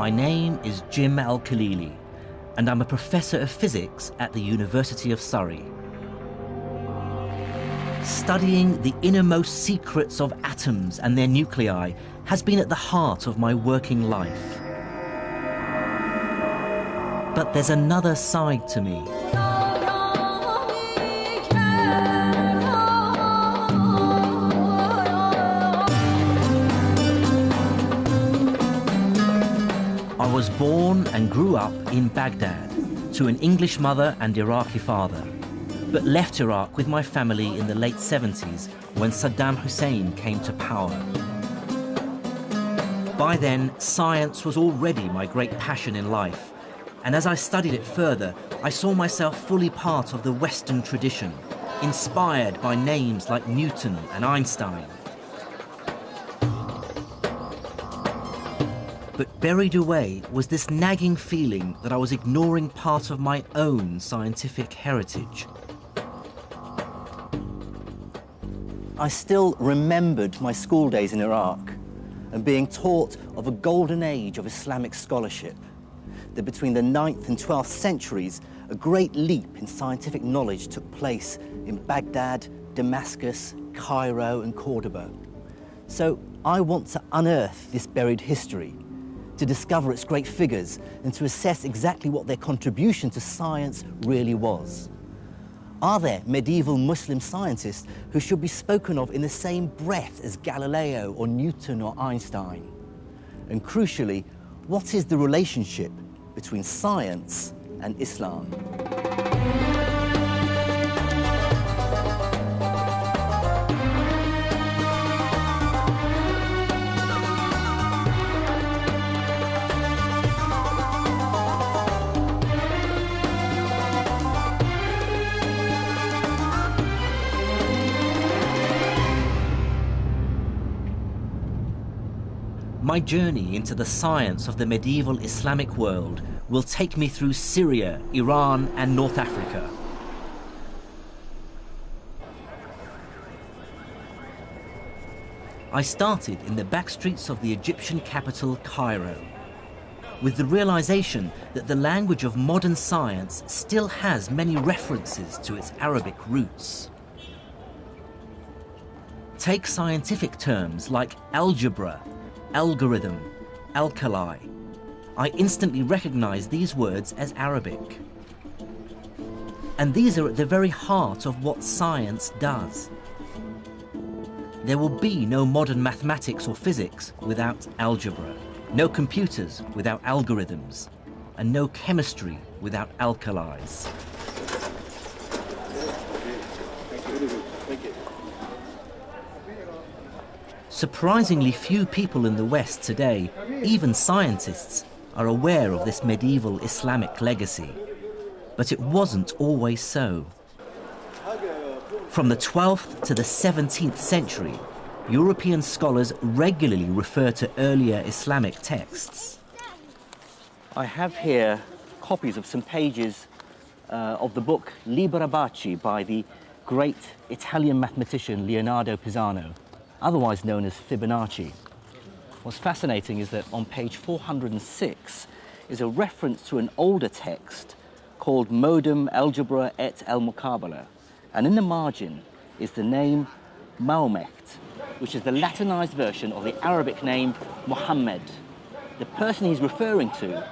My name is Jim Al-Khalili, and I'm a professor of physics at the University of Surrey. Studying the innermost secrets of atoms and their nuclei has been at the heart of my working life. But there's another side to me. I was born and grew up in Baghdad to an English mother and Iraqi father, but left Iraq with my family in the late 70s when Saddam Hussein came to power. By then, science was already my great passion in life, and as I studied it further, I saw myself fully part of the Western tradition, inspired by names like Newton and Einstein. But buried away was this nagging feeling that I was ignoring part of my own scientific heritage. I still remembered my school days in Iraq and being taught of a golden age of Islamic scholarship, that between the 9th and 12th centuries, a great leap in scientific knowledge took place in Baghdad, Damascus, Cairo, and Cordoba. So I want to unearth this buried history, to discover its great figures and to assess exactly what their contribution to science really was. Are there medieval Muslim scientists who should be spoken of in the same breath as Galileo or Newton or Einstein? And crucially, what is the relationship between science and Islam? My journey into the science of the medieval Islamic world will take me through Syria, Iran, and North Africa. I started in the back streets of the Egyptian capital, Cairo, with the realization that the language of modern science still has many references to its Arabic roots. Take scientific terms like algebra, algorithm, alkali. I instantly recognize these words as Arabic. And these are at the very heart of what science does. There will be no modern mathematics or physics without algebra, no computers without algorithms, and no chemistry without alkalis. Surprisingly few people in the West today, even scientists, are aware of this medieval Islamic legacy. But it wasn't always so. From the 12th to the 17th century, European scholars regularly refer to earlier Islamic texts. I have here copies of some pages of the book Liber Abaci by the great Italian mathematician Leonardo Pisano, otherwise known as Fibonacci. What's fascinating is that on page 406 is a reference to an older text called Modum Algebra et al-Muqabala, and in the margin is the name Mahomet, which is the Latinized version of the Arabic name Muhammad. The person he's referring to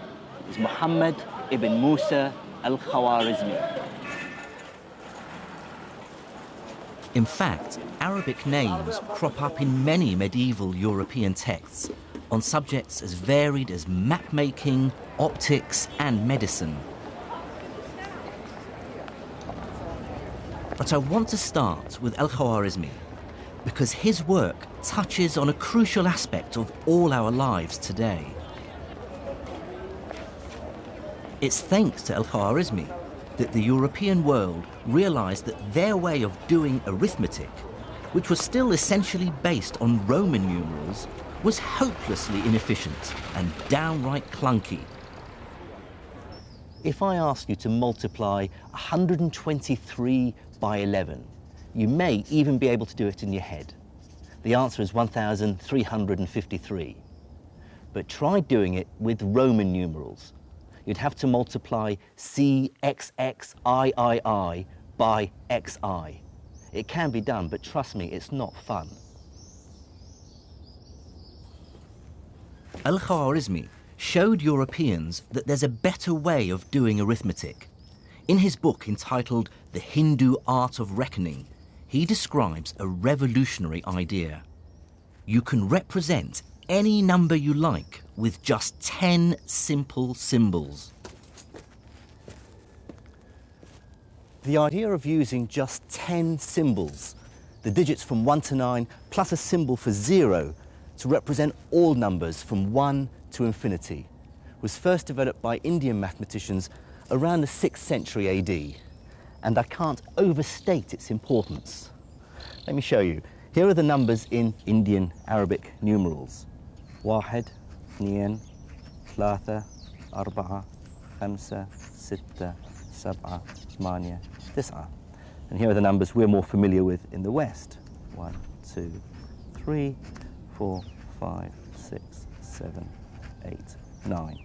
is Muhammad ibn Musa al-Khwarizmi. In fact, Arabic names crop up in many medieval European texts on subjects as varied as map-making, optics, and medicine. But I want to start with al-Khwarizmi because his work touches on a crucial aspect of all our lives today. It's thanks to al-Khwarizmi that the European world realized that their way of doing arithmetic, which was still essentially based on Roman numerals, was hopelessly inefficient and downright clunky. If I ask you to multiply 123 by 11, you may even be able to do it in your head. The answer is 1,353. but try doing it with Roman numerals. You'd have to multiply CXXIII by XI. It can be done, but trust me, it's not fun. Al-Khwarizmi showed Europeans that there's a better way of doing arithmetic. In his book entitled The Hindu Art of Reckoning, he describes a revolutionary idea. You can represent any number you like with just 10 simple symbols. The idea of using just 10 symbols, the digits from 1 to 9, plus a symbol for 0, to represent all numbers from 1 to infinity, was first developed by Indian mathematicians around the 6th century AD, and I can't overstate its importance. Let me show you. Here are the numbers in Indian Arabic numerals. واحد اثنين ثلاثة أربعة خمسة ستة سبعة ثمانية تسعة. And here are the numbers we're more familiar with in the West. 1, 2, 3, 4, 5, 6, 7, 8, 9.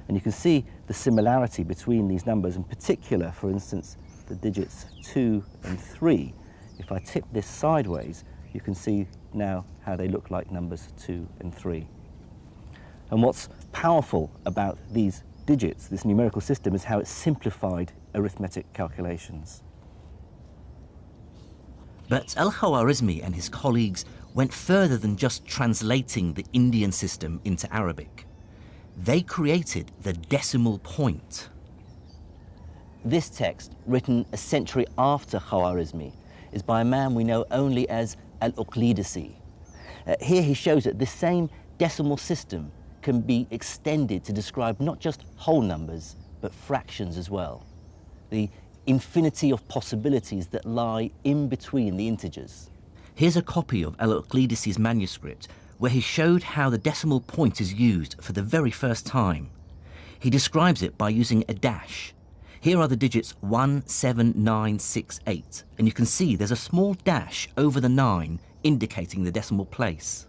And you can see the similarity between these numbers, in particular, for instance, the digits 2 and 3. If I tip this sideways, you can see now how they look like numbers 2 and 3. And what's powerful about these digits, this numerical system, is how it's simplified arithmetic calculations. But Al-Khwarizmi and his colleagues went further than just translating the Indian system into Arabic. They created the decimal point. This text, written a century after Khwarizmi, is by a man we know only as Al-Uqlidasi. Here he shows that this same decimal system can be extended to describe not just whole numbers, but fractions as well. The infinity of possibilities that lie in between the integers. Here's a copy of Al-Uqlidasi's manuscript where he showed how the decimal point is used for the very first time. He describes it by using a dash. Here are the digits 1, 7, 9, 6, 8, and you can see there's a small dash over the 9 indicating the decimal place.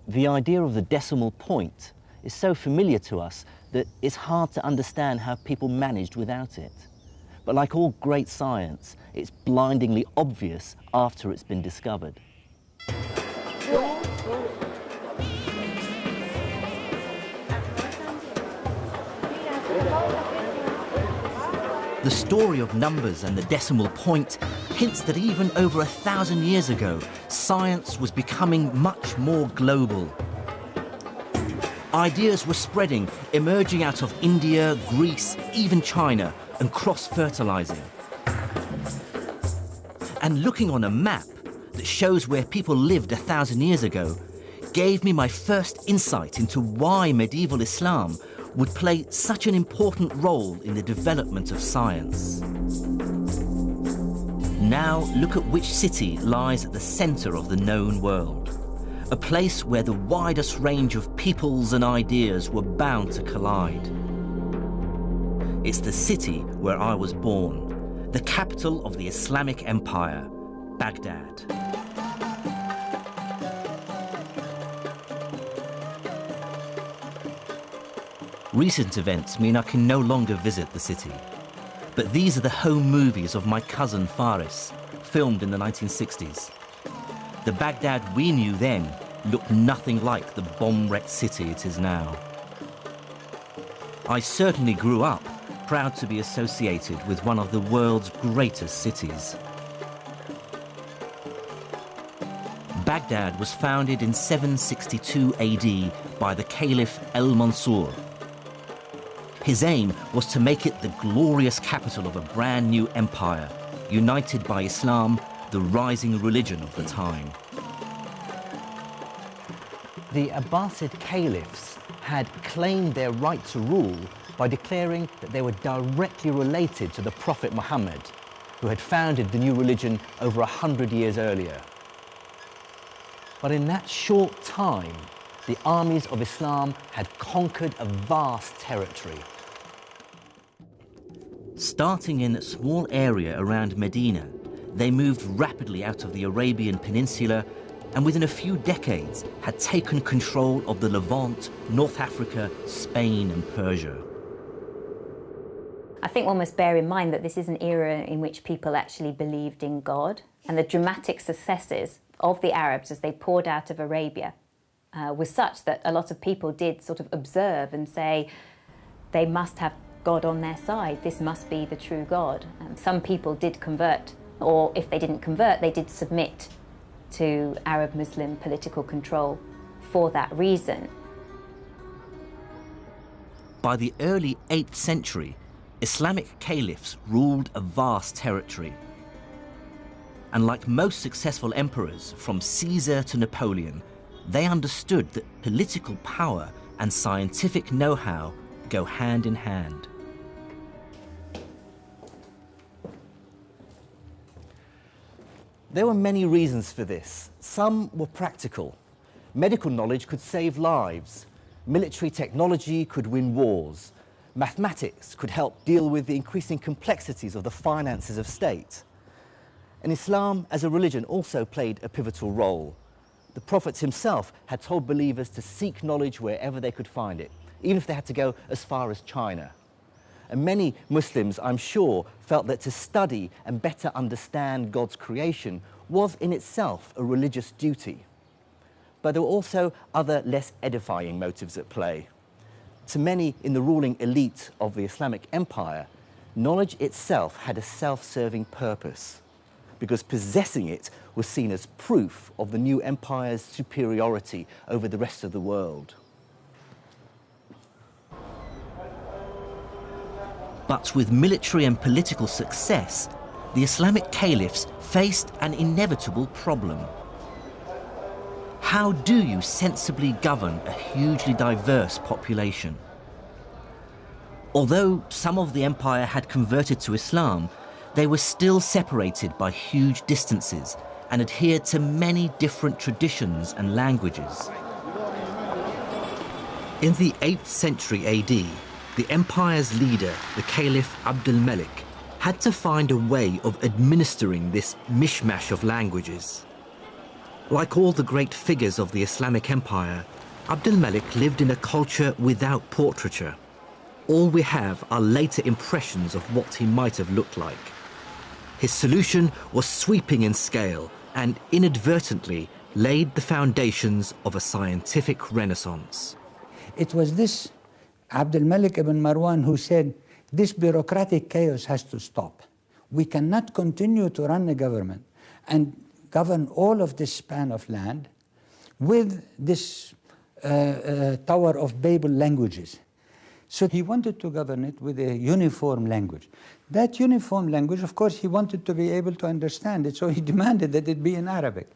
The idea of the decimal point is so familiar to us that it's hard to understand how people managed without it. But like all great science, it's blindingly obvious after it's been discovered. The story of numbers and the decimal point hints that even over 1,000 years ago, science was becoming much more global. Ideas were spreading, emerging out of India, Greece, even China, and cross-fertilizing. And looking on a map that shows where people lived 1,000 years ago gave me my first insight into why medieval Islam would play such an important role in the development of science. Now look at which city lies at the center of the known world, a place where the widest range of peoples and ideas were bound to collide. It's the city where I was born, the capital of the Islamic Empire, Baghdad. Recent events mean I can no longer visit the city. But these are the home movies of my cousin Faris, filmed in the 1960s. The Baghdad we knew then looked nothing like the bomb-wrecked city it is now. I certainly grew up proud to be associated with one of the world's greatest cities. Baghdad was founded in 762 AD by the Caliph al-Mansur. His aim was to make it the glorious capital of a brand new empire, united by Islam, the rising religion of the time. The Abbasid caliphs had claimed their right to rule by declaring that they were directly related to the Prophet Muhammad, who had founded the new religion over 100 years earlier. But in that short time, the armies of Islam had conquered a vast territory. Starting in a small area around Medina, they moved rapidly out of the Arabian Peninsula and within a few decades had taken control of the Levant, North Africa, Spain and Persia. I think one must bear in mind that this is an era in which people actually believed in God, and the dramatic successes of the Arabs as they poured out of Arabia was such that a lot of people did sort of observe and say they must have God on their side, this must be the true God. Some people did convert, or if they didn't convert, they did submit to Arab-Muslim political control for that reason. By the early 8th century, Islamic caliphs ruled a vast territory. And like most successful emperors, from Caesar to Napoleon, they understood that political power and scientific know-how go hand in hand. There were many reasons for this. Some were practical. Medical knowledge could save lives. Military technology could win wars. Mathematics could help deal with the increasing complexities of the finances of state. And Islam as a religion also played a pivotal role. The Prophet himself had told believers to seek knowledge wherever they could find it, even if they had to go as far as China. And many Muslims, I'm sure, felt that to study and better understand God's creation was in itself a religious duty. But there were also other less edifying motives at play. To many in the ruling elite of the Islamic Empire, knowledge itself had a self-serving purpose, because possessing it was seen as proof of the new empire's superiority over the rest of the world. But with military and political success, the Islamic caliphs faced an inevitable problem. How do you sensibly govern a hugely diverse population? Although some of the empire had converted to Islam, they were still separated by huge distances and adhered to many different traditions and languages. In the 8th century AD, the empire's leader, the Caliph Abd al-Malik, had to find a way of administering this mishmash of languages. Like all the great figures of the Islamic Empire, Abd al-Malik lived in a culture without portraiture. All we have are later impressions of what he might have looked like. His solution was sweeping in scale and inadvertently laid the foundations of a scientific renaissance. It was this Abd al-Malik ibn Marwan who said, this bureaucratic chaos has to stop. We cannot continue to run a government and govern all of this span of land with this Tower of Babel languages. So he wanted to govern it with a uniform language. That uniform language, of course, he wanted to be able to understand it, so he demanded that it be in Arabic.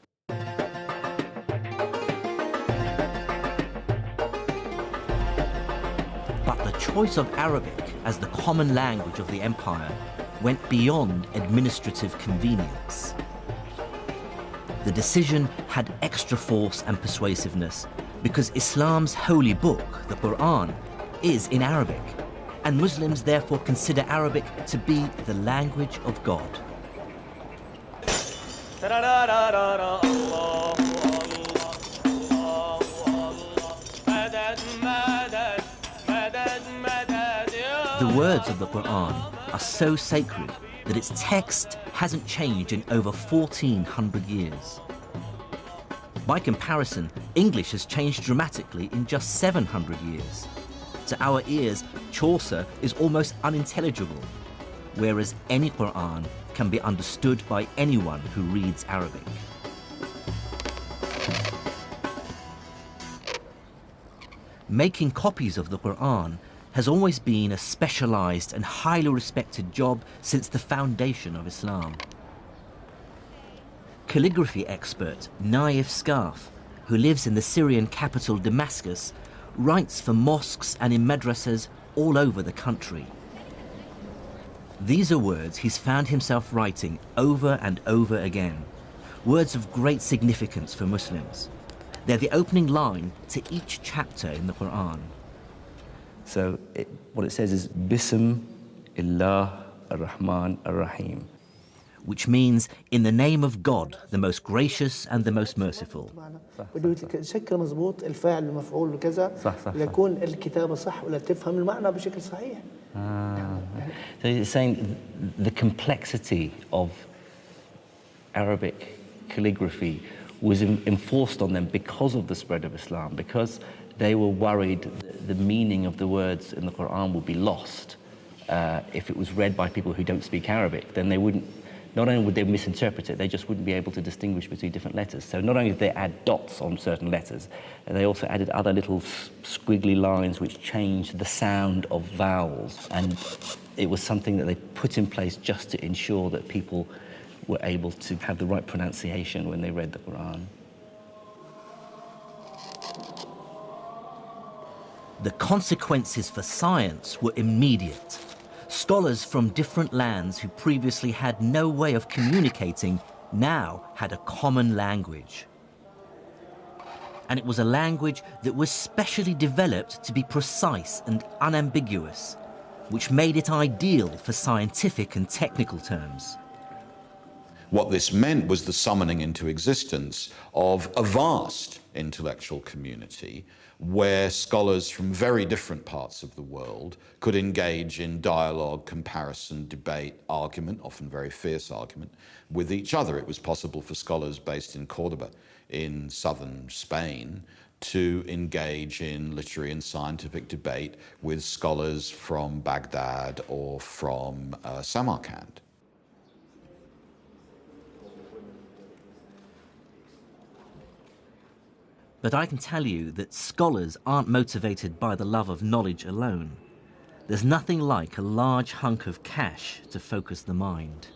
But the choice of Arabic as the common language of the empire went beyond administrative convenience. The decision had extra force and persuasiveness because Islam's holy book, the Quran, is in Arabic, and Muslims therefore consider Arabic to be the language of God. The words of the Quran are so sacred that its text hasn't changed in over 1,400 years. By comparison, English has changed dramatically in just 700 years. To our ears, Chaucer is almost unintelligible, whereas any Quran can be understood by anyone who reads Arabic. Making copies of the Quran has always been a specialized and highly respected job since the foundation of Islam. Calligraphy expert Naif Scarf, who lives in the Syrian capital Damascus, writes for mosques and in madrasas all over the country. These are words he's found himself writing over and over again, words of great significance for Muslims. They're the opening line to each chapter in the Quran. So what it says is, Bism illah ar-Rahman ar-Rahim, which means in the name of God, the most gracious and the most merciful. بده يشكل مضبوط الفاعل المفعول بكذا ليكون الكتابة صح ولا تفهم المعنى بشكل صحيح. So you're saying the complexity of Arabic calligraphy was enforced on them because of the spread of Islam, because they were worried the meaning of the words in the Quran would be lost if it was read by people who don't speak Arabic. Then they wouldn't, not only would they misinterpret it, they just wouldn't be able to distinguish between different letters. So not only did they add dots on certain letters, they also added other little squiggly lines which changed the sound of vowels. And it was something that they put in place just to ensure that people were able to have the right pronunciation when they read the Quran. The consequences for science were immediate. Scholars from different lands who previously had no way of communicating now had a common language. And it was a language that was specially developed to be precise and unambiguous, which made it ideal for scientific and technical terms. What this meant was the summoning into existence of a vast intellectual community where scholars from very different parts of the world could engage in dialogue, comparison, debate, argument, often very fierce argument, with each other. It was possible for scholars based in Cordoba in southern Spain to engage in literary and scientific debate with scholars from Baghdad or from Samarkand. But I can tell you that scholars aren't motivated by the love of knowledge alone. There's nothing like a large hunk of cash to focus the mind.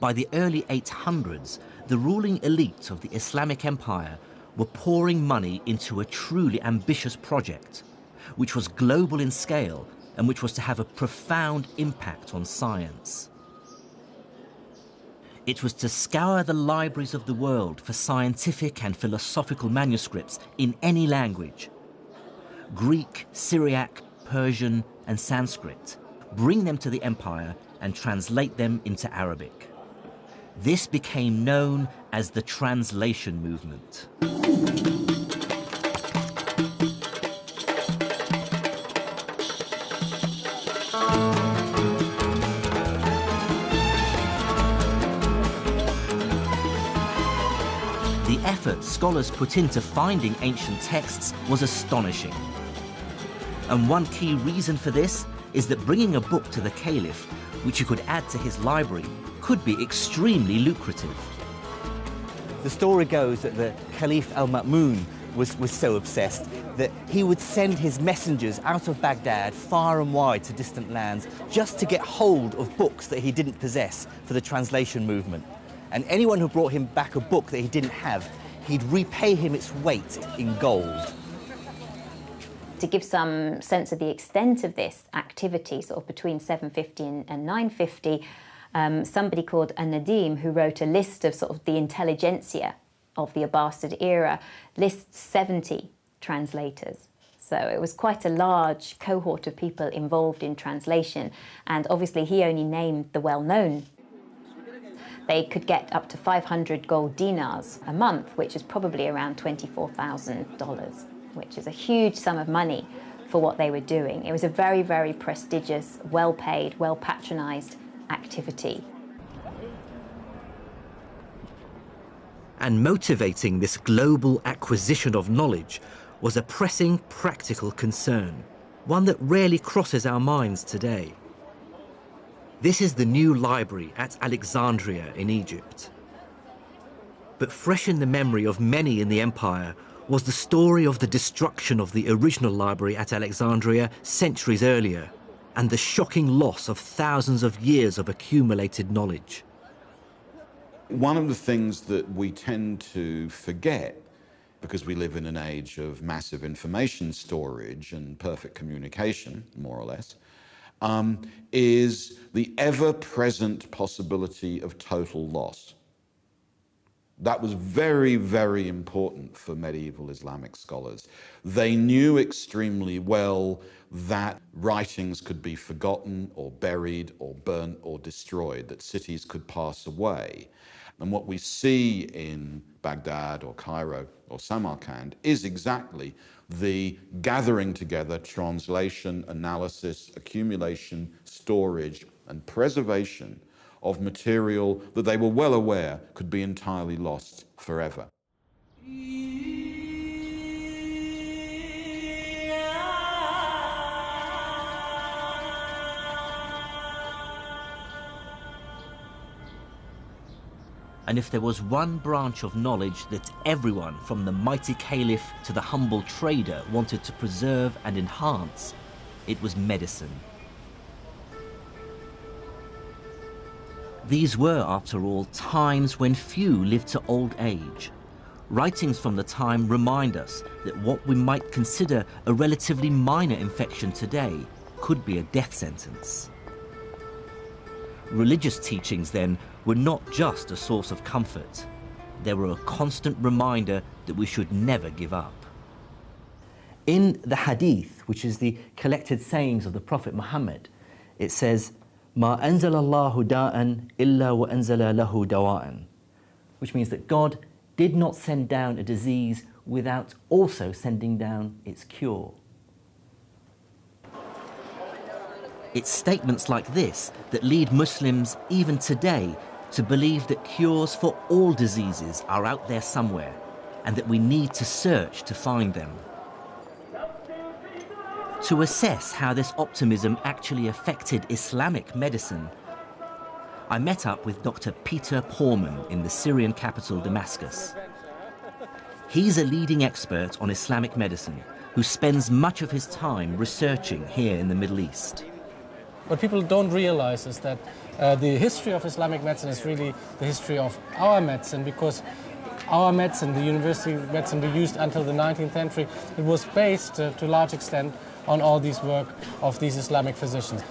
By the early 800s, the ruling elite of the Islamic Empire were pouring money into a truly ambitious project, which was global in scale and which was to have a profound impact on science. It was to scour the libraries of the world for scientific and philosophical manuscripts in any language. Greek, Syriac, Persian, and Sanskrit, bring them to the empire and translate them into Arabic. This became known as the translation movement. The effort scholars put into finding ancient texts was astonishing. And one key reason for this is that bringing a book to the caliph, which you could add to his library, could be extremely lucrative. The story goes that the Caliph al-Ma'mun was so obsessed that he would send his messengers out of Baghdad far and wide to distant lands just to get hold of books that he didn't possess for the translation movement. And anyone who brought him back a book that he didn't have, he'd repay him its weight in gold. To give some sense of the extent of this activity, sort of between 750 and 950, somebody called An-Nadim, who wrote a list of sort of the intelligentsia of the Abbasid era, lists 70 translators. So it was quite a large cohort of people involved in translation, and obviously he only named the well-known. They could get up to 500 gold dinars a month, which is probably around $24,000, which is a huge sum of money for what they were doing. It was a very, very prestigious, well-paid, well-patronized activity. And motivating this global acquisition of knowledge was a pressing practical concern, one that rarely crosses our minds today. This is the new library at Alexandria in Egypt. But fresh in the memory of many in the empire was the story of the destruction of the original library at Alexandria centuries earlier, and the shocking loss of thousands of years of accumulated knowledge. One of the things that we tend to forget, because we live in an age of massive information storage and perfect communication, more or less, is the ever-present possibility of total loss. That was very, very important for medieval Islamic scholars. They knew extremely well that writings could be forgotten or buried or burnt or destroyed, that cities could pass away. And what we see in Baghdad or Cairo or Samarkand is exactly the gathering together, translation, analysis, accumulation, storage, and preservation of material that they were well aware could be entirely lost forever. And if there was one branch of knowledge that everyone, from the mighty caliph to the humble trader, wanted to preserve and enhance, it was medicine. These were, after all, times when few lived to old age. Writings from the time remind us that what we might consider a relatively minor infection today could be a death sentence. Religious teachings, then, were not just a source of comfort. They were a constant reminder that we should never give up. In the Hadith, which is the collected sayings of the Prophet Muhammad, it says, "Ma anzala Allahu da'an illa wa anzala lahu dawa'an," which means that God did not send down a disease without also sending down its cure. It's statements like this that lead Muslims, even today, to believe that cures for all diseases are out there somewhere, and that we need to search to find them. To assess how this optimism actually affected Islamic medicine, I met up with Dr. Peter Porman in the Syrian capital, Damascus. He's a leading expert on Islamic medicine who spends much of his time researching here in the Middle East. What people don't realize is that the history of Islamic medicine is really the history of our medicine, because our medicine, the university medicine we used until the 19th century, it was based to a large extent on all this work of these Islamic physicians.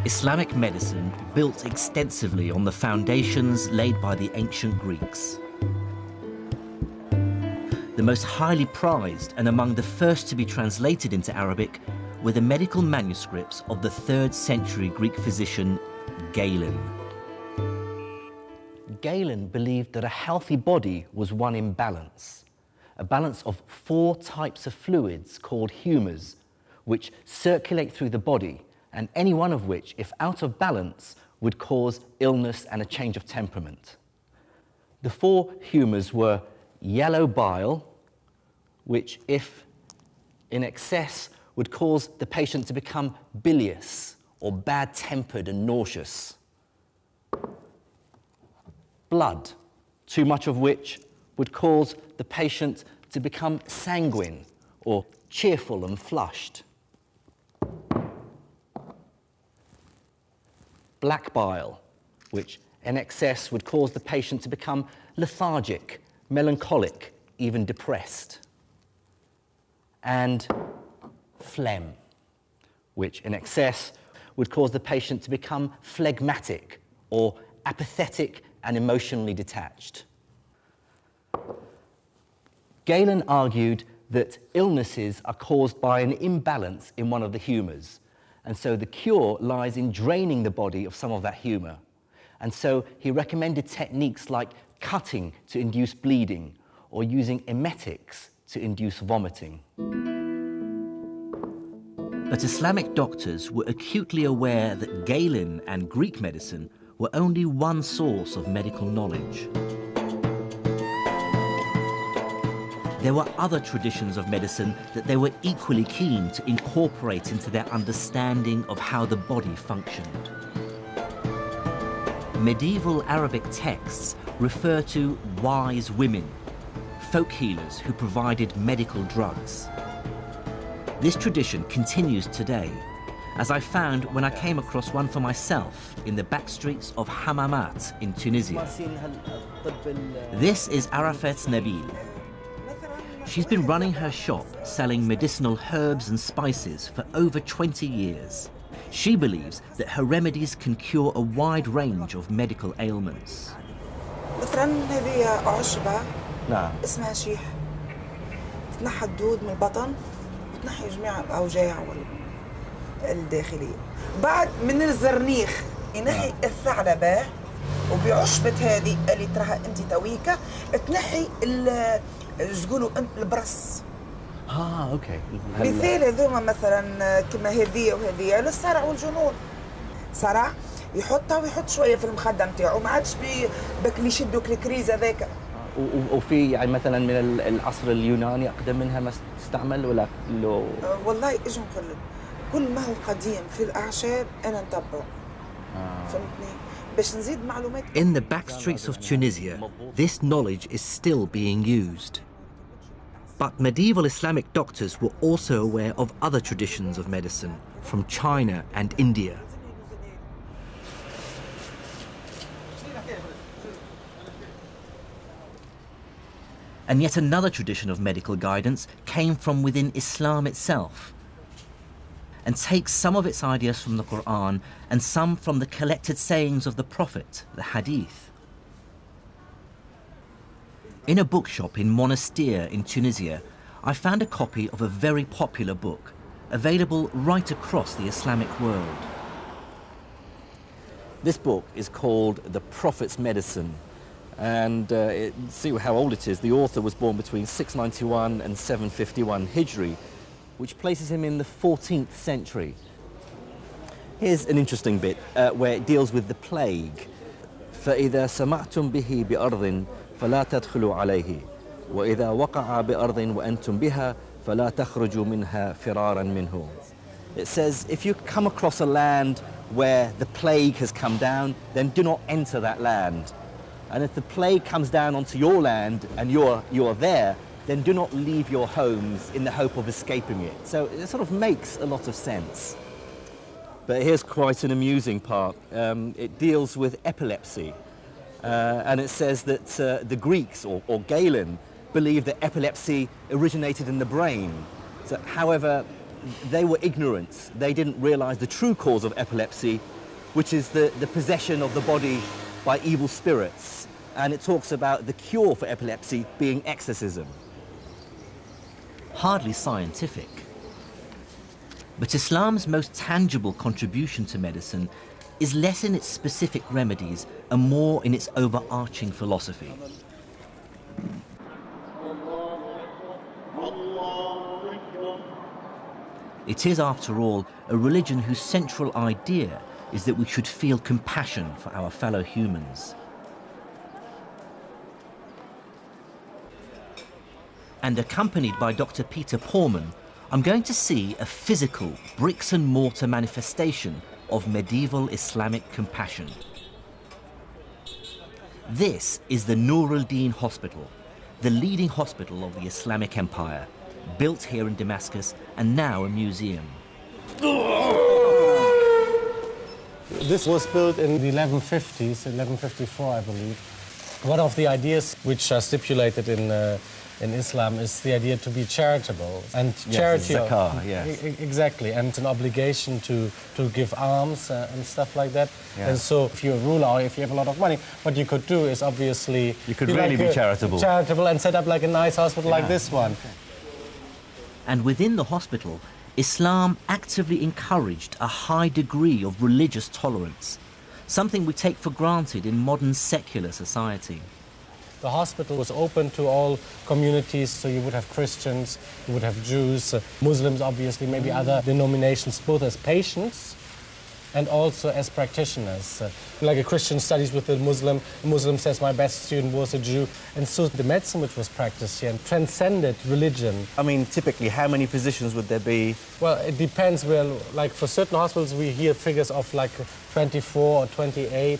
Islamic medicine built extensively on the foundations laid by the ancient Greeks. The most highly prized and among the first to be translated into Arabic were the medical manuscripts of the 3rd century Greek physician Galen. Galen believed that a healthy body was one in balance, a balance of 4 types of fluids called humours, which circulate through the body, and any one of which, if out of balance, would cause illness and a change of temperament. The 4 humours were yellow bile, which, if in excess, would cause the patient to become bilious or bad-tempered and nauseous. Blood, too much of which would cause the patient to become sanguine or cheerful and flushed. Black bile, which in excess would cause the patient to become lethargic, melancholic, even depressed. And phlegm, which in excess would cause the patient to become phlegmatic or apathetic and emotionally detached. Galen argued that illnesses are caused by an imbalance in one of the humours, and so the cure lies in draining the body of some of that humour. And so he recommended techniques like cutting to induce bleeding or using emetics to induce vomiting. But Islamic doctors were acutely aware that Galen and Greek medicine were only one source of medical knowledge. There were other traditions of medicine that they were equally keen to incorporate into their understanding of how the body functioned. Medieval Arabic texts refer to wise women, folk healers who provided medical drugs. This tradition continues today, as I found when I came across one for myself in the back streets of Hammamat in Tunisia. This is Arafat Nabil. She's been running her shop selling medicinal herbs and spices for over 20 years. She believes that her remedies can cure a wide range of medical ailments. مثلا هذه عشبة نعم. اسمها شيح تنحى الدود من البطن وتنحي جميع الأوجاع الداخلية. بعد من الزرنيخ ينحي الثعلبة وبعشبة هذه اللي تراها أنت تويكة تنحي تقولوا البرص. اوكي. مثال هذوما مثلا كما هذه وهذه للصرع والجنون. صرع يحطها ويحط شويه في المخده نتاعو ما عادش بك اللي يشدوك الكريز هذاك. وفي يعني مثلا من العصر اليوناني اقدم منها ما تستعمل ولا لو؟ والله اجي نقول لك كل ما هو قديم في الاعشاب انا نتبعه. فهمتني؟ باش نزيد معلومات. In the back streets of Tunisia, this knowledge is still being used. But medieval Islamic doctors were also aware of other traditions of medicine from China and India. And yet another tradition of medical guidance came from within Islam itself and takes some of its ideas from the Quran and some from the collected sayings of the Prophet, the Hadith. In a bookshop in Monastir in Tunisia, I found a copy of a very popular book, available right across the Islamic world. This book is called The Prophet's Medicine, and see how old it is. The author was born between 691 and 751 Hijri, which places him in the 14th century. Here's an interesting bit where it deals with the plague. فَإِذَا سَمَعْتُمْ بِهِ بِأَرْضٍ فَلَا تَدْخُلُوا عَلَيْهِ وَإِذَا وَقَعَ بِأَرْضٍ وَأَنْتُمْ بِهَا فَلَا تَخْرُجُوا مِنْهَا فِرَارًا مِنْهُ. It says, if you come across a land where the plague has come down, then do not enter that land. And if the plague comes down onto your land and you are there, then do not leave your homes in the hope of escaping it. So it sort of makes a lot of sense. But here's quite an amusing part. It deals with epilepsy. And it says that the Greeks, or Galen, believed that epilepsy originated in the brain. So, however, they were ignorant. They didn't realize the true cause of epilepsy, which is the possession of the body by evil spirits. And it talks about the cure for epilepsy being exorcism. Hardly scientific. But Islam's most tangible contribution to medicine is less in its specific remedies and more in its overarching philosophy. It is, after all, a religion whose central idea is that we should feel compassion for our fellow humans. And accompanied by Dr. Peter Porman, I'm going to see a physical bricks and mortar manifestation of medieval Islamic compassion. This is the Nur al-Din Hospital, the leading hospital of the Islamic Empire, built here in Damascus and now a museum. This was built in the 1150s, 1154, I believe. One of the ideas which are stipulated in Islam is the idea to be charitable, and yes, charity, zakah, yes. Exactly, and an obligation to give alms and stuff like that. Yeah. And so, if you're a ruler or if you have a lot of money, what you could do is obviously you could really be charitable, and set up like a nice hospital like this one. And within the hospital, Islam actively encouraged a high degree of religious tolerance, something we take for granted in modern secular society. The hospital was open to all communities, so you would have Christians, you would have Jews, Muslims obviously, maybe other denominations, both as patients and also as practitioners. Like a Christian studies with a Muslim says, my best student was a Jew. And so the medicine which was practiced here transcended religion. I mean, typically, how many physicians would there be? Well, it depends. Well, like for certain hospitals, we hear figures of like 24 or 28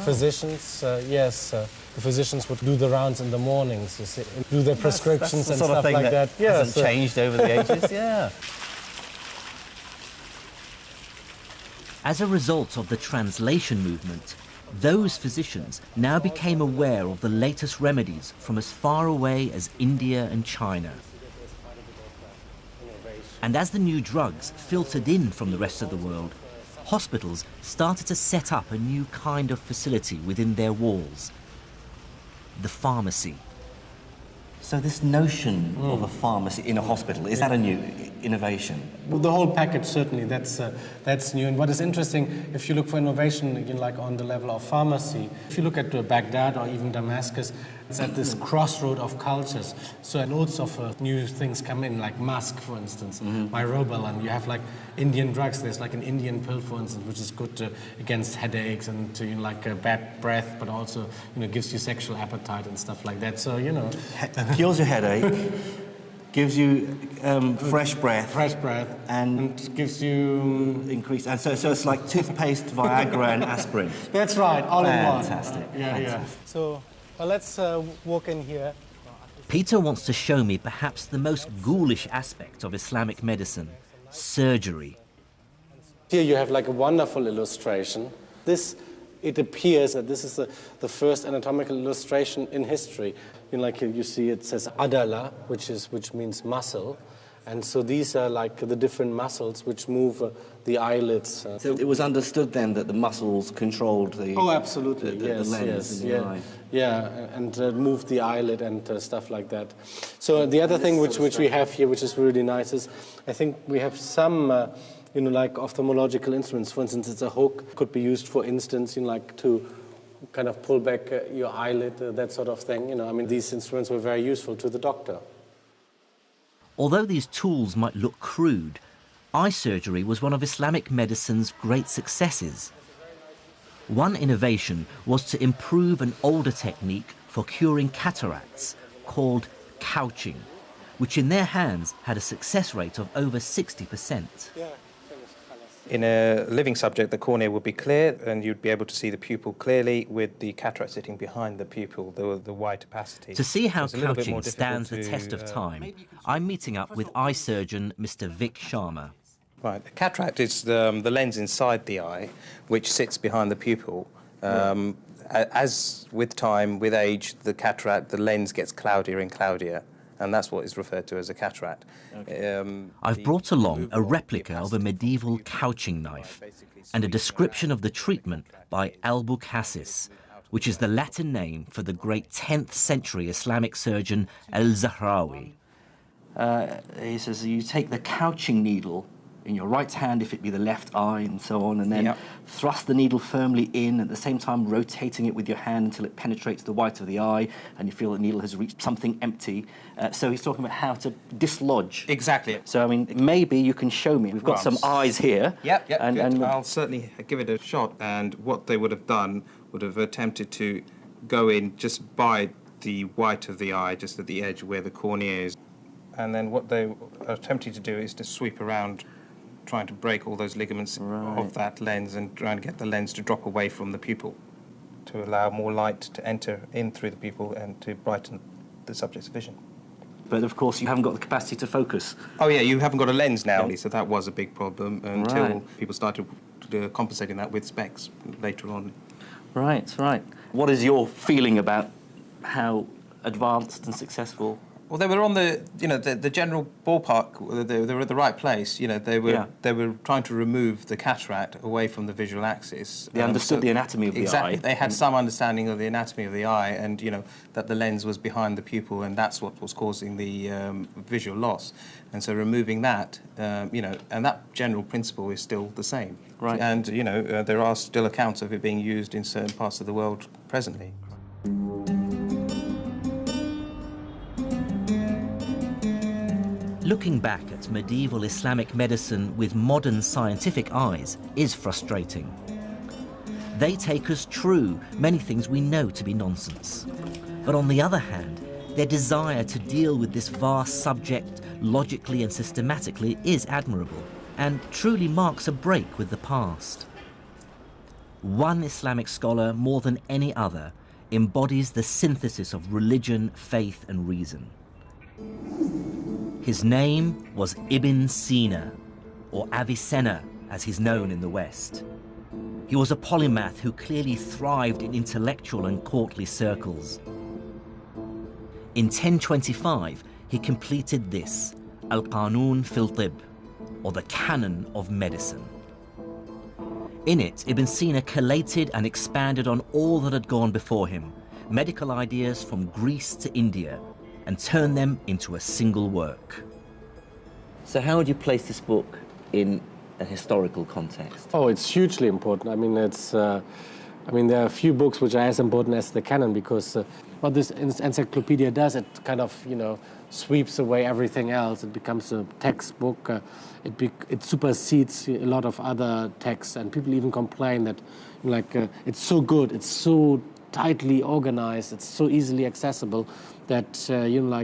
physicians. Yes, the physicians would do the rounds in the mornings, you see, do their prescriptions and stuff like that. Yes, hasn't changed over the ages, yeah. As a result of the translation movement, those physicians now became aware of the latest remedies from as far away as India and China. And as the new drugs filtered in from the rest of the world, hospitals started to set up a new kind of facility within their walls, the pharmacy. So this notion of a pharmacy in a hospital, is that a new innovation? Well, the whole package, certainly, that's new. And what is interesting, if you look for innovation, again, like on the level of pharmacy, if you look at Baghdad or even Damascus, it's at this crossroad of cultures. So loads of new things come in, like musk, for instance, myrobalan. You have like Indian drugs. There's like an Indian pill, for instance, which is good against headaches and to, bad breath, but also, gives you sexual appetite and stuff like that. So, Cures your headache, gives you fresh breath. And gives you... Increased. And so it's like toothpaste, Viagra and aspirin. That's right, all in one. Fantastic. Yeah. So let's walk in here. Peter wants to show me perhaps the most ghoulish aspect of Islamic medicine, surgery. Here you have like a wonderful illustration. It appears that this is the first anatomical illustration in history. Like you see, it says adala, which means muscle. And so these are like the different muscles which move the eyelids. So it was understood then that the muscles controlled the... Oh, absolutely, the lens in the eye. Yeah, and moved the eyelid and stuff like that. So the other thing which we have here, which is really nice, is I think we have some... like ophthalmological instruments. For instance, it's a hook, could be used, for instance, like to kind of pull back your eyelid, that sort of thing. These instruments were very useful to the doctor. Although these tools might look crude, eye surgery was one of Islamic medicine's great successes. One innovation was to improve an older technique for curing cataracts called couching, which in their hands had a success rate of over 60%. In a living subject, the cornea would be clear and you'd be able to see the pupil clearly with the cataract sitting behind the pupil, the wide opacity. To see how couching stands the test of time, I'm meeting up with eye surgeon Mr. Vic Sharma. Right, the cataract is the lens inside the eye, which sits behind the pupil. As with time, with age, the lens gets cloudier and cloudier. And that's what is referred to as a cataract. Okay. I've brought along a replica of a medieval couching knife and a description of the treatment by Al-Bukhasis, which is the Latin name for the great 10th century Islamic surgeon Al-Zahrawi. He says you take the couching needle in your right hand, if it be the left eye, and so on, and then thrust the needle firmly in, at the same time rotating it with your hand until it penetrates the white of the eye, and you feel the needle has reached something empty. So he's talking about how to dislodge. Exactly. So, maybe you can show me. We've got some eyes here. Yep, and I'll certainly give it a shot. And what they would have done would have attempted to go in just by the white of the eye, just at the edge where the cornea is. And then what they are attempting to do is to sweep around, trying to break all those ligaments of that lens and trying to get the lens to drop away from the pupil to allow more light to enter in through the pupil and to brighten the subject's vision. But of course you haven't got the capacity to focus. Oh yeah, you haven't got a lens now, so that was a big problem until people started compensating that with specs later on. Right. What is your feeling about how advanced and successful? Well, they were on the general ballpark. They were at the right place. They were trying to remove the cataract away from the visual axis. They understood the anatomy of the eye. Exactly. They had some understanding of the anatomy of the eye, and that the lens was behind the pupil, and that's what was causing the visual loss. And so removing that, and that general principle is still the same. Right. And there are still accounts of it being used in certain parts of the world presently. Looking back at medieval Islamic medicine with modern scientific eyes is frustrating. They take as true many things we know to be nonsense. But on the other hand, their desire to deal with this vast subject logically and systematically is admirable and truly marks a break with the past. One Islamic scholar, more than any other, embodies the synthesis of religion, faith and reason. His name was Ibn Sina, or Avicenna, as he's known in the West. He was a polymath who clearly thrived in intellectual and courtly circles. In 1025, he completed this, Al-Qanun fil Tib, or the Canon of Medicine. In it, Ibn Sina collated and expanded on all that had gone before him, medical ideas from Greece to India, and turned them into a single work. So how would you place this book in a historical context? Oh, it's hugely important. I mean, there are a few books which are as important as the canon, because what this encyclopedia does, it kind of, sweeps away everything else. It becomes a textbook. It supersedes a lot of other texts, and people even complain that, it's so good, it's so tightly organized, it's so easily accessible that,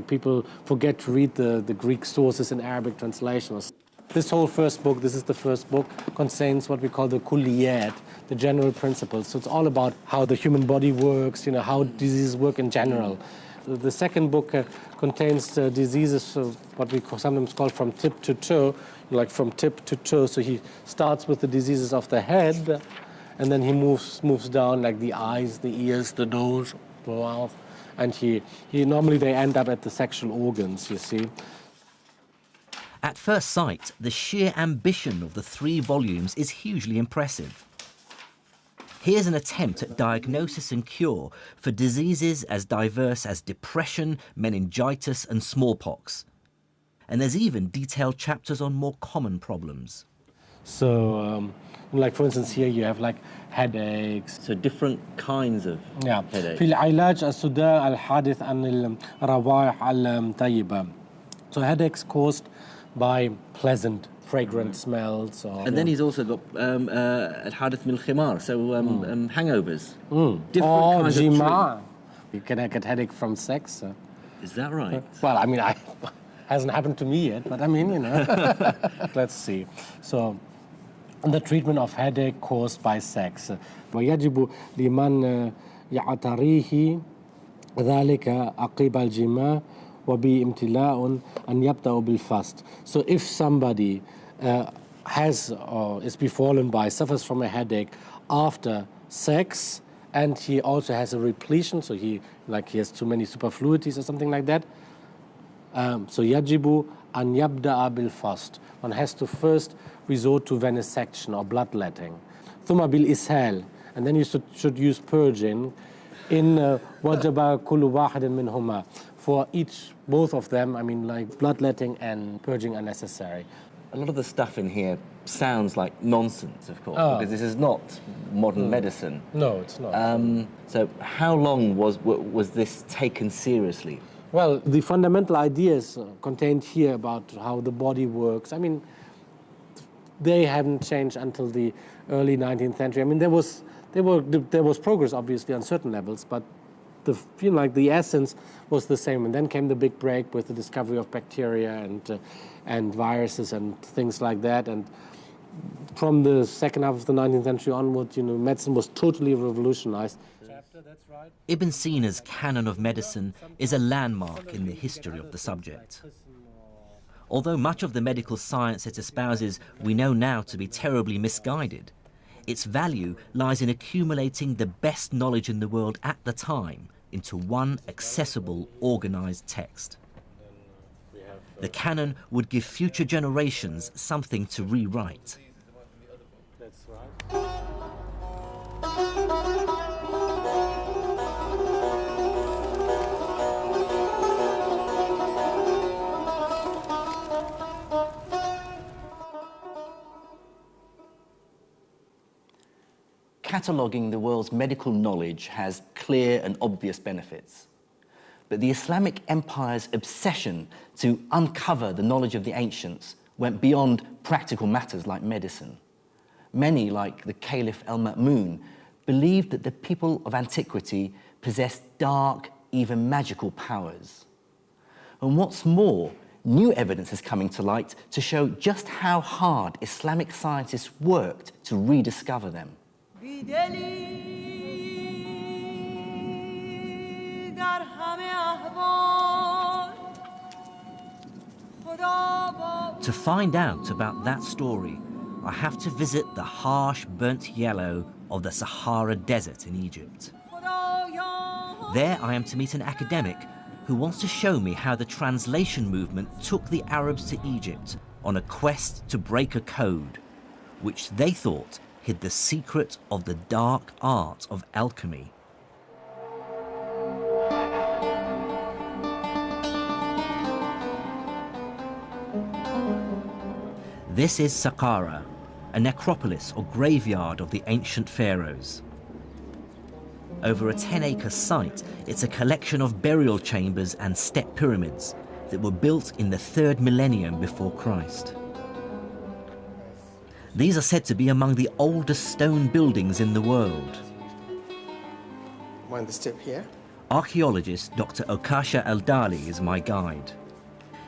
people forget to read the Greek sources in Arabic translations. This whole first book, this is the first book, contains what we call the kulliyat, the general principles. So it's all about how the human body works, how diseases work in general. The second book contains diseases, what we sometimes call from tip to toe, like from tip to toe. So he starts with the diseases of the head, and then he moves down, like the eyes, the ears, the nose, the mouth, and normally they end up at the sexual organs, you see. At first sight, the sheer ambition of the 3 volumes is hugely impressive. Here's an attempt at diagnosis and cure for diseases as diverse as depression, meningitis, and smallpox. And there's even detailed chapters on more common problems. So, for instance, here you have headaches. So different kinds of headaches. في العلاج الصداع الحادث عن الروائح الطيبة. So headaches caused by pleasant, fragrant smells. And then he's also got al-hadith min al-khimar, so hangovers. Different kinds of jima. You can get headache from sex. Is that right? Well, it hasn't happened to me yet, but let's see. So, the treatment of headache caused by sex. ويجب لمن يعتريه ذلك عقب الجماع وبامتلاء أن يبدأ بالفast. So if somebody has or is befallen by, suffers from a headache after sex, and he also has a repletion, so he has too many superfluities or something like that, so يجب أن يبدأ بالفast. One has to first resort to venesection or bloodletting. ثم بالإسهال, and then you should use purging. In وجب كل واحد منهما. For both of them, bloodletting and purging are necessary. A lot of the stuff in here sounds like nonsense, of course, because this is not modern medicine. No, it's not. So how long was this taken seriously? Well, the fundamental ideas contained here about how the body works, they haven't changed until the early 19th century. There was progress, obviously, on certain levels, but the essence was the same. And then came the big break with the discovery of bacteria and viruses and things like that. And from the second half of the 19th century onward, medicine was totally revolutionized. Ibn Sina's canon of medicine is a landmark in the history of the subject. Although much of the medical science it espouses we know now to be terribly misguided, its value lies in accumulating the best knowledge in the world at the time into one accessible, organized text. The canon would give future generations something to rewrite. That's right. Cataloguing the world's medical knowledge has clear and obvious benefits. But the Islamic Empire's obsession to uncover the knowledge of the ancients went beyond practical matters like medicine. Many, like the Caliph al-Ma'mun, believed that the people of antiquity possessed dark, even magical powers. And what's more, new evidence is coming to light to show just how hard Islamic scientists worked to rediscover them. To find out about that story, I have to visit the harsh, burnt yellow of the Sahara Desert in Egypt. There I am to meet an academic who wants to show me how the translation movement took the Arabs to Egypt on a quest to break a code, which they thought hid the secret of the dark art of alchemy. This is Saqqara, a necropolis or graveyard of the ancient pharaohs. Over a 10-acre site, it's a collection of burial chambers and step pyramids that were built in the 3rd millennium before Christ. These are said to be among the oldest stone buildings in the world. Mind the step here? Archaeologist Dr. Okasha Al-Dali is my guide.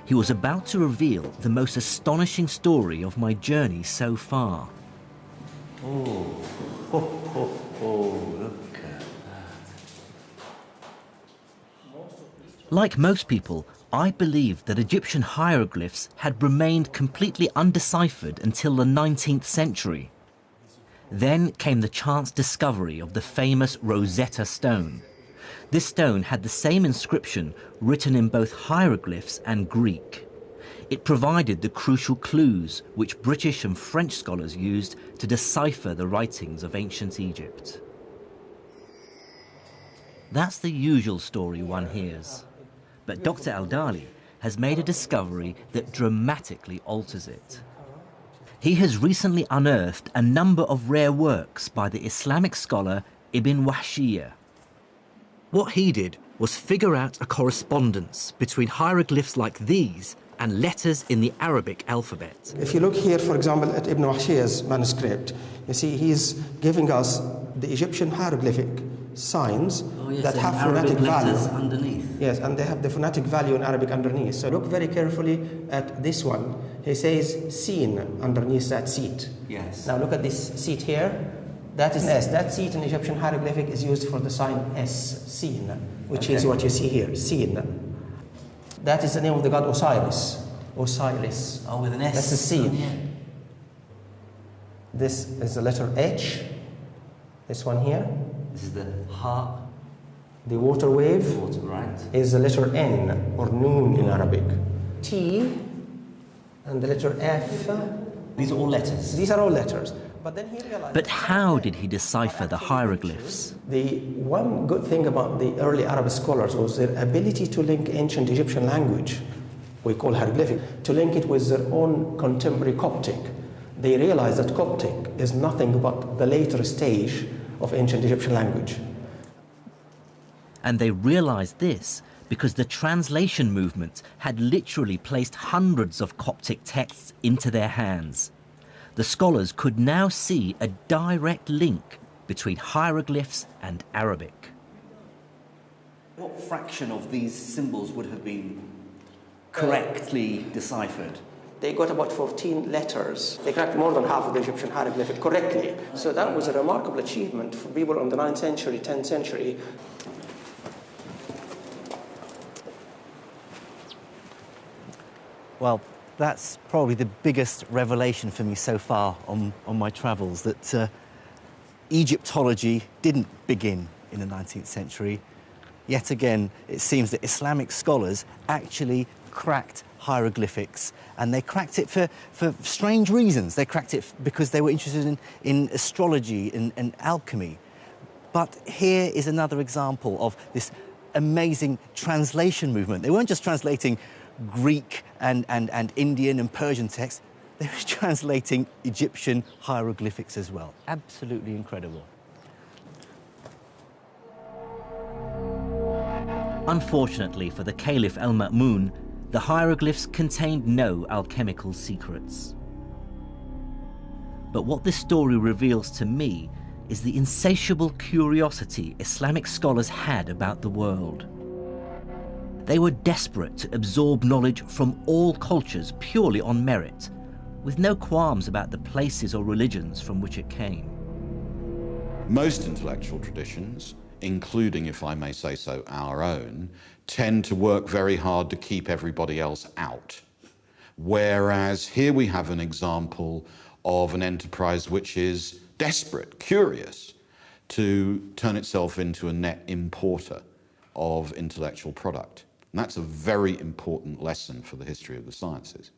He was about to reveal the most astonishing story of my journey so far. Oh, look at that. Like most people, I believed that Egyptian hieroglyphs had remained completely undeciphered until the 19th century. Then came the chance discovery of the famous Rosetta Stone. This stone had the same inscription written in both hieroglyphs and Greek. It provided the crucial clues which British and French scholars used to decipher the writings of ancient Egypt. That's the usual story one hears. But Dr. Al-Dali has made a discovery that dramatically alters it. He has recently unearthed a number of rare works by the Islamic scholar Ibn Wahshiyya. What he did was figure out a correspondence between hieroglyphs like these and letters in the Arabic alphabet. If you look here, for example, at Ibn Wahshiyya's manuscript, you see he's giving us the Egyptian hieroglyphic signs that have phonetic value underneath. Yes, and they have the phonetic value in Arabic underneath. So look very carefully at this one. He says "seen" underneath that seat. Yes. Now look at this seat here. That is S. That seat in Egyptian hieroglyphic is used for the sign S, seen, which is what you see here, seen. That is the name of the god Osiris. Osiris. Oh, with an S. That's the seen. Yeah. This is the letter H. This one here. This is the heart. The water wave Right. is the letter N, or noon in Arabic. T and the letter F. These are all letters. These are all letters. But then he realized... But how did he decipher the hieroglyphs? The one good thing about the early Arab scholars was their ability to link ancient Egyptian language, we call hieroglyphic, to link it with their own contemporary Coptic. They realized that Coptic is nothing but the later stage of ancient Egyptian language. And they realized this because the translation movement had literally placed hundreds of Coptic texts into their hands. The scholars could now see a direct link between hieroglyphs and Arabic. What fraction of these symbols would have been correctly deciphered? They got about 14 letters. They cracked more than half of the Egyptian hieroglyphic correctly. So that was a remarkable achievement for people in the 9th century, 10th century. Well, that's probably the biggest revelation for me so far on my travels, that Egyptology didn't begin in the 19th century. Yet again, it seems that Islamic scholars actually cracked hieroglyphics, and they cracked it for strange reasons. They cracked it because they were interested in astrology and alchemy. But here is another example of this amazing translation movement. They weren't just translating Greek and Indian and Persian texts, they were translating Egyptian hieroglyphics as well. Absolutely incredible. Unfortunately for the Caliph Al-Ma'mun, the hieroglyphs contained no alchemical secrets. But what this story reveals to me is the insatiable curiosity Islamic scholars had about the world. They were desperate to absorb knowledge from all cultures purely on merit, with no qualms about the places or religions from which it came. Most intellectual traditions, including, if I may say so, our own, tend to work very hard to keep everybody else out. Whereas here we have an example of an enterprise which is desperate, curious, to turn itself into a net importer of intellectual product. And that's a very important lesson for the history of the sciences.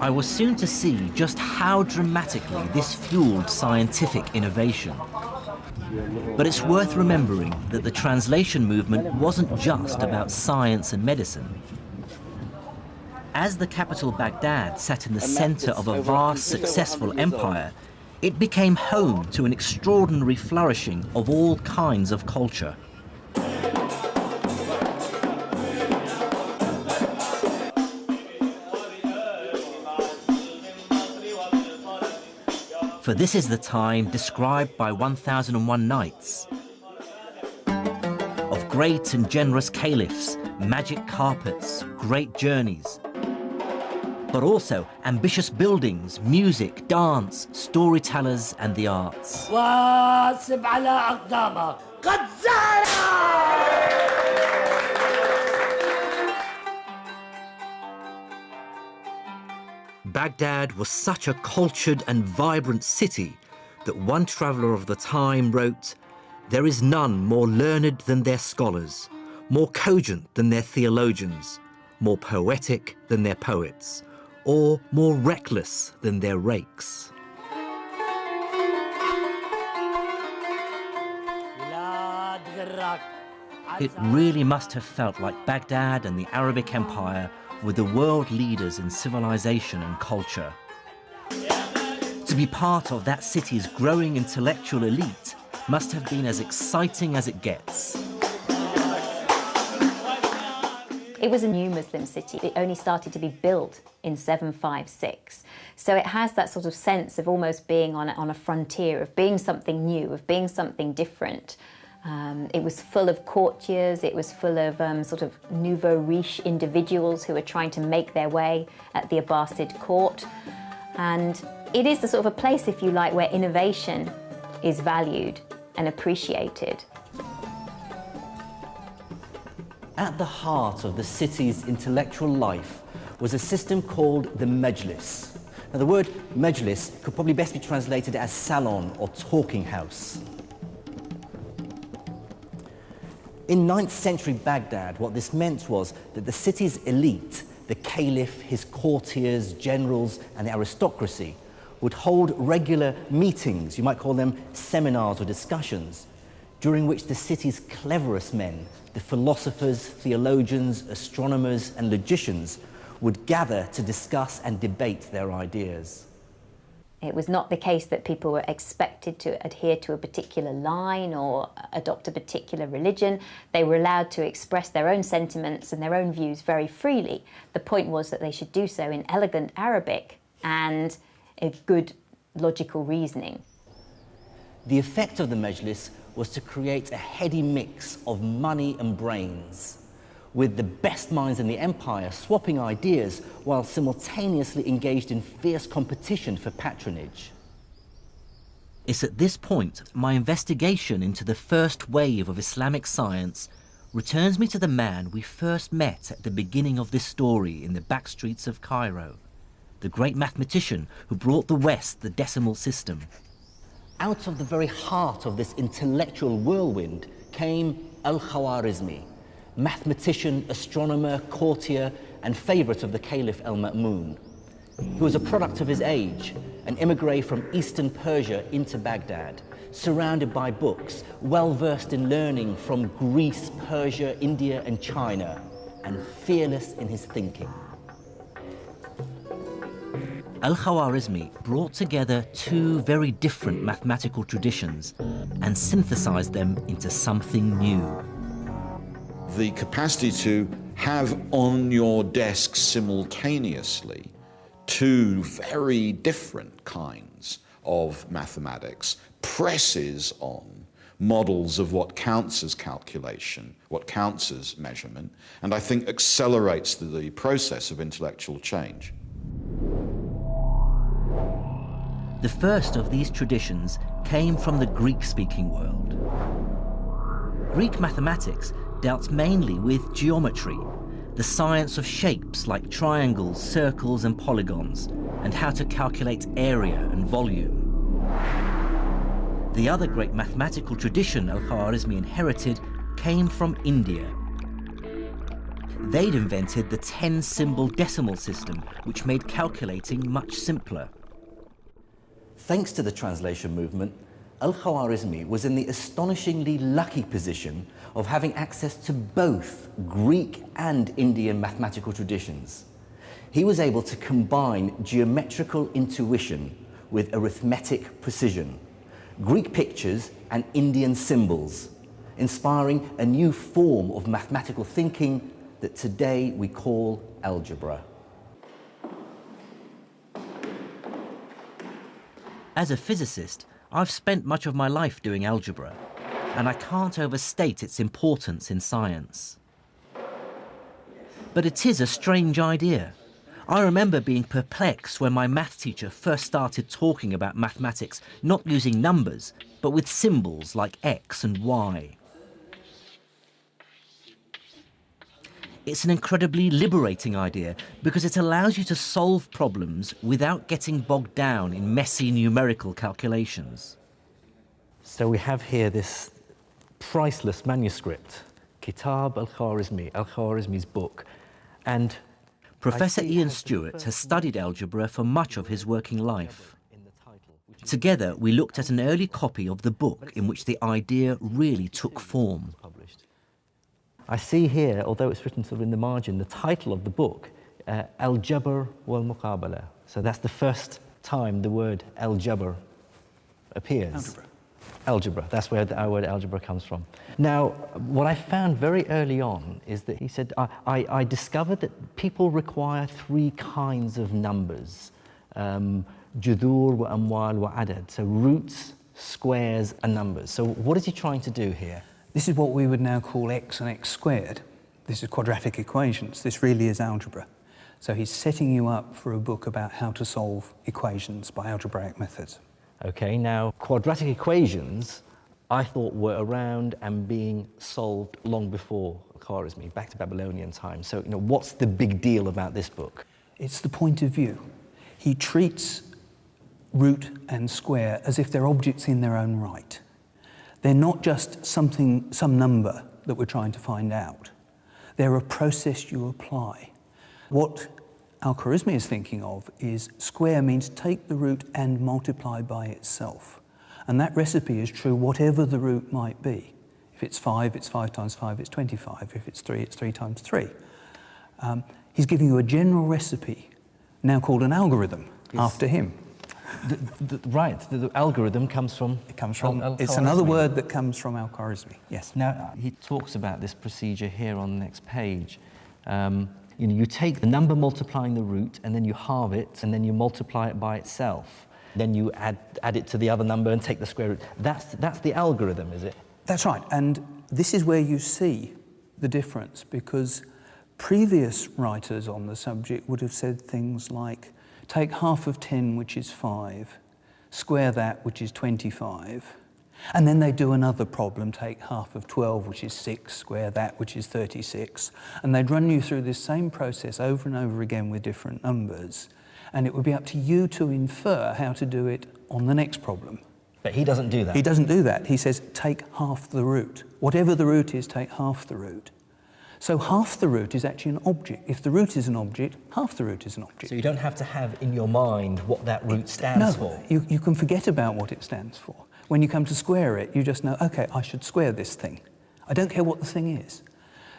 I was soon to see just how dramatically this fueled scientific innovation. But it's worth remembering that the translation movement wasn't just about science and medicine. As the capital Baghdad sat in the center of a vast, successful empire, it became home to an extraordinary flourishing of all kinds of culture. For this is the time described by 1001 Nights, of great and generous caliphs, magic carpets, great journeys, but also ambitious buildings, music, dance, storytellers and the arts. Baghdad was such a cultured and vibrant city that one traveller of the time wrote, "There is none more learned than their scholars, more cogent than their theologians, more poetic than their poets, or more reckless than their rakes." It really must have felt like Baghdad and the Arabic Empire were the world leaders in civilization and culture. To be part of that city's growing intellectual elite must have been as exciting as it gets. It was a new Muslim city. It only started to be built in 756. So it has that sort of sense of almost being on a frontier, of being something new, of being something different. It was full of courtiers, it was full of sort of nouveau riche individuals who were trying to make their way at the Abbasid court. And it is the sort of a place, if you like, where innovation is valued and appreciated. At the heart of the city's intellectual life was a system called the Majlis. Now, the word Majlis could probably best be translated as salon or talking house. In 9th century Baghdad, what this meant was that the city's elite, the caliph, his courtiers, generals, and the aristocracy, would hold regular meetings, you might call them seminars or discussions, during which the city's cleverest men, the philosophers, theologians, astronomers, and logicians, would gather to discuss and debate their ideas. It was not the case that people were expected to adhere to a particular line or adopt a particular religion. They were allowed to express their own sentiments and their own views very freely. The point was that they should do so in elegant Arabic and a good logical reasoning. The effect of the Majlis was to create a heady mix of money and brains, with the best minds in the empire swapping ideas while simultaneously engaged in fierce competition for patronage. It's at this point my investigation into the first wave of Islamic science returns me to the man we first met at the beginning of this story in the back streets of Cairo, the great mathematician who brought the West the decimal system. Out of the very heart of this intellectual whirlwind came Al-Khwarizmi, mathematician, astronomer, courtier, and favourite of the Caliph Al-Ma'mun. He was a product of his age, an immigré from Eastern Persia into Baghdad, surrounded by books, well-versed in learning from Greece, Persia, India, and China, and fearless in his thinking. Al-Khwarizmi brought together two very different mathematical traditions and synthesized them into something new. The capacity to have on your desk simultaneously two very different kinds of mathematics presses on models of what counts as calculation, what counts as measurement, and I think accelerates the process of intellectual change. The first of these traditions came from the Greek-speaking world. Greek mathematics dealt mainly with geometry, the science of shapes like triangles, circles, and polygons, and how to calculate area and volume. The other great mathematical tradition Al-Khwarizmi inherited came from India. They'd invented the 10-symbol decimal system, which made calculating much simpler. Thanks to the translation movement, Al-Khwarizmi was in the astonishingly lucky position of having access to both Greek and Indian mathematical traditions. He was able to combine geometrical intuition with arithmetic precision, Greek pictures and Indian symbols, inspiring a new form of mathematical thinking that today we call algebra. As a physicist, I've spent much of my life doing algebra, and I can't overstate its importance in science. But it is a strange idea. I remember being perplexed when my math teacher first started talking about mathematics not using numbers, but with symbols like X and Y. It's an incredibly liberating idea because it allows you to solve problems without getting bogged down in messy numerical calculations. So we have here this priceless manuscript, Kitab al-Khwarizmi, Al-Khwarizmi's book, and Professor Ian Stewart has studied algebra for much of his working life. Together, we looked at an early copy of the book in which the idea really took form. I see here, although it's written sort of in the margin, the title of the book, Al-Jabr wal-Muqabala. So that's the first time the word Al-Jabr appears. Algebra. Algebra, that's where our word algebra comes from. Now, what I found very early on is that he said, I discovered that people require three kinds of numbers, judur wa amwal wa adad, so roots, squares, and numbers. So what is he trying to do here? This is what we would now call x and x squared. This is quadratic equations. This really is algebra. So he's setting you up for a book about how to solve equations by algebraic methods. Okay, now quadratic equations I thought were around and being solved long before Khwarizmi, back to Babylonian times. So, you know, what's the big deal about this book? It's the point of view. He treats root and square as if they're objects in their own right. They're not just some number that we're trying to find out. They're a process you apply. What Al-Khwarizmi is thinking of is square means take the root and multiply by itself. And that recipe is true whatever the root might be. If it's 5, it's 5 times 5, it's 25. If it's 3, it's 3 times 3. He's giving you a general recipe, now called an algorithm, after him. The algorithm comes from... It comes from... It's another word that comes from Al-Khwarizmi, yes. Now, he talks about this procedure here on the next page. You know, you take the number multiplying the root, and then you halve it, and then you multiply it by itself. Then you add it to the other number and take the square root. That's the algorithm, is it? That's right, and this is where you see the difference, because previous writers on the subject would have said things like, take half of 10, which is 5, square that, which is 25, and then they do another problem, take half of 12, which is 6, square that, which is 36, and they'd run you through this same process over and over again with different numbers, and it would be up to you to infer how to do it on the next problem. But he doesn't do that. He doesn't do that. He says, take half the root. Whatever the root is, take half the root. So half the root is actually an object. If the root is an object, half the root is an object. So you don't have to have in your mind what that root stands for. You can forget about what it stands for. When you come to square it, you just know, okay, I should square this thing. I don't care what the thing is.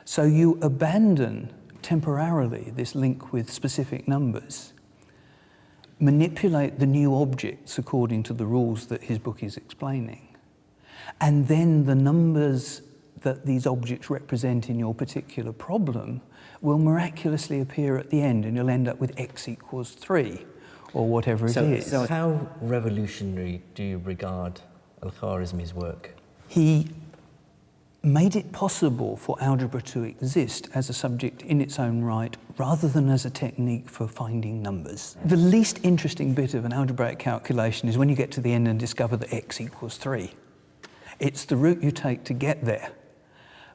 So you abandon temporarily this link with specific numbers, manipulate the new objects according to the rules that his book is explaining, and then the numbers that these objects represent in your particular problem will miraculously appear at the end, and you'll end up with x equals 3, or whatever it is. So how revolutionary do you regard Al-Khwarizmi's work? He made it possible for algebra to exist as a subject in its own right, rather than as a technique for finding numbers. The least interesting bit of an algebraic calculation is when you get to the end and discover that x equals 3. It's the route you take to get there.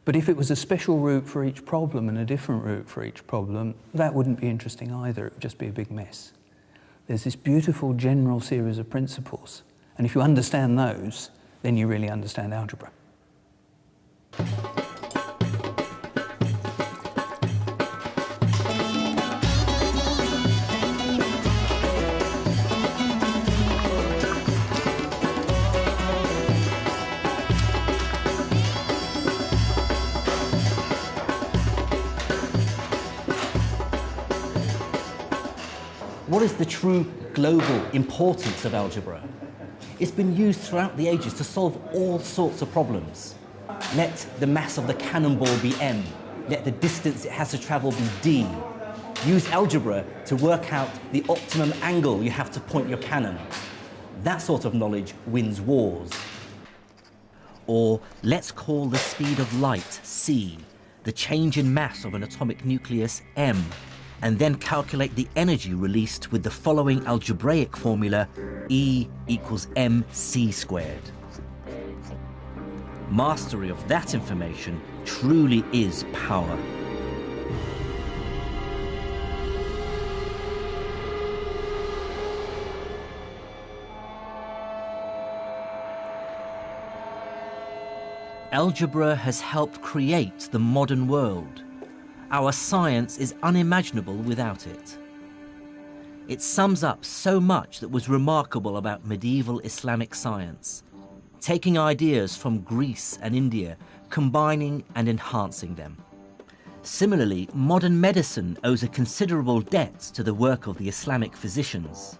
But if it was a special route for each problem and a different route for each problem, that wouldn't be interesting either. It would just be a big mess. There's this beautiful general series of principles, and if you understand those, then you really understand algebra. is the true global importance of algebra? It's been used throughout the ages to solve all sorts of problems. Let the mass of the cannonball be m. Let the distance it has to travel be d. Use algebra to work out the optimum angle you have to point your cannon. That sort of knowledge wins wars. Or let's call the speed of light c, the change in mass of an atomic nucleus m, and then calculate the energy released with the following algebraic formula: E equals mc squared. Mastery of that information truly is power. Algebra has helped create the modern world. Our science is unimaginable without it. It sums up so much that was remarkable about medieval Islamic science, taking ideas from Greece and India, combining and enhancing them. Similarly, modern medicine owes a considerable debt to the work of the Islamic physicians.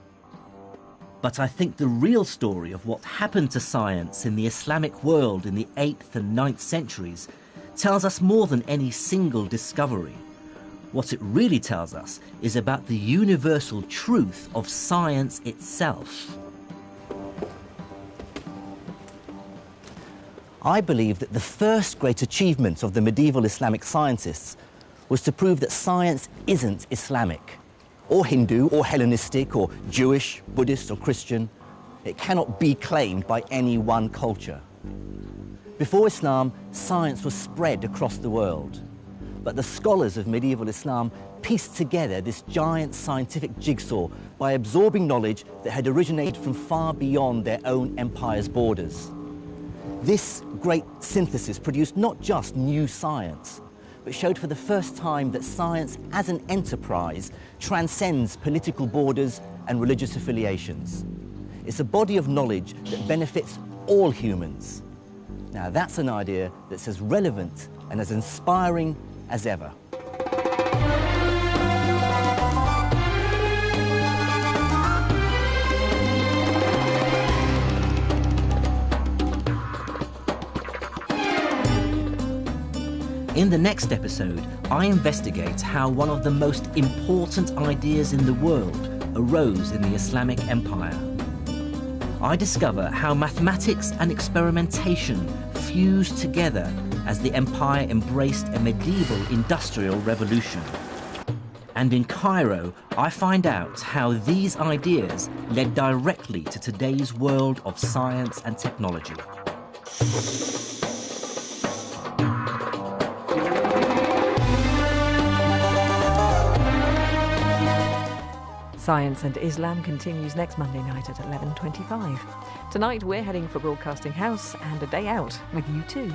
But I think the real story of what happened to science in the Islamic world in the 8th and 9th centuries tells us more than any single discovery. What it really tells us is about the universal truth of science itself. I believe that the first great achievement of the medieval Islamic scientists was to prove that science isn't Islamic, or Hindu, or Hellenistic, or Jewish, Buddhist, or Christian. It cannot be claimed by any one culture. Before Islam, science was spread across the world, but the scholars of medieval Islam pieced together this giant scientific jigsaw by absorbing knowledge that had originated from far beyond their own empire's borders. This great synthesis produced not just new science, but showed for the first time that science as an enterprise transcends political borders and religious affiliations. It's a body of knowledge that benefits all humans. Now that's an idea that's as relevant and as inspiring as ever. In the next episode, I investigate how one of the most important ideas in the world arose in the Islamic Empire. I discover how mathematics and experimentation fused together as the empire embraced a medieval industrial revolution. And in Cairo, I find out how these ideas led directly to today's world of science and technology. Science and Islam continues next Monday night at 11:25. Tonight we're heading for Broadcasting House and a day out with U2.